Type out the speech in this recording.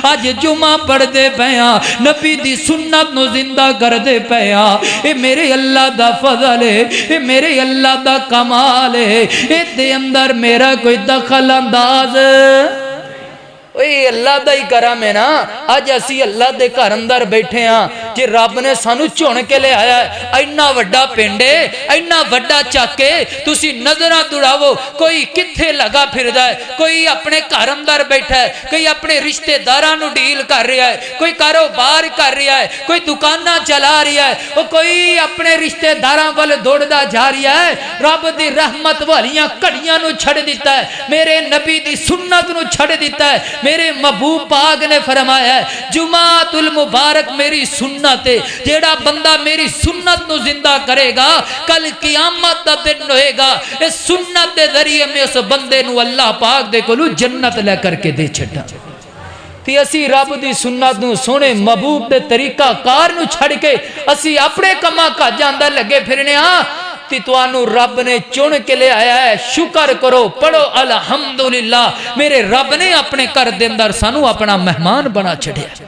अज जुमा पढ़ते पया नबी दी सुन्नत नू जिंदा करते पया। ये मेरे अल्लाह दा फजल है, ये मेरे अल्लाह दा कमाल है। इहदे अंदर मेरा कोई दखल अंदाज अल्लाह दा ही करम है ना। अज असी अल्लाह दे घर अंदर बैठे हाँ जे रब ने सानू चुन के ले आया है। इन्ना वड्डा पिंड है, इन्ना वड्डा चक है, तुसी नजरां दुड़ावो कोई किथे लगा फिरदा है, कोई अपने घर अंदर बैठा है, कोई अपने रिश्तेदारां नू डील कर रहा है, कोई कारोबार कर रहा है, कोई दुकाना चला रहा है, वो कोई अपने रिश्तेदारां वाल दौड़दा जा रहा है। रब दी रहमत वालियां घड़ियां नू छड़ दिता है, मेरे नबी दी सुन्नत नू छड़ दिता है। मेरे महबूब पाक ने फरमाया है जुमातुल मुबारक मेरी सुन्नत है, जेड़ा बंदा मेरी सुन्नत नू जिंदा करेगा कल कियामत दा दिन होएगा। इस सुन्नत दे जरिए में उस बंदे नू अल्लाह पाक दे कोलू जन्नत ले करके दे छड्डा। ते असी रब दी सुन्नत नू सोहणे महबूब दे तरीका कार नू छड़ के असी अपने कम्मां काजां अंदर लगे फिरने हां। तुहानू रब ने चुन के ले आया है, शुक्र करो, पढ़ो अल्हम्दुलिल्लाह। मेरे रब ने अपने घर दे अंदर सानू अपना मेहमान बना छड़िया।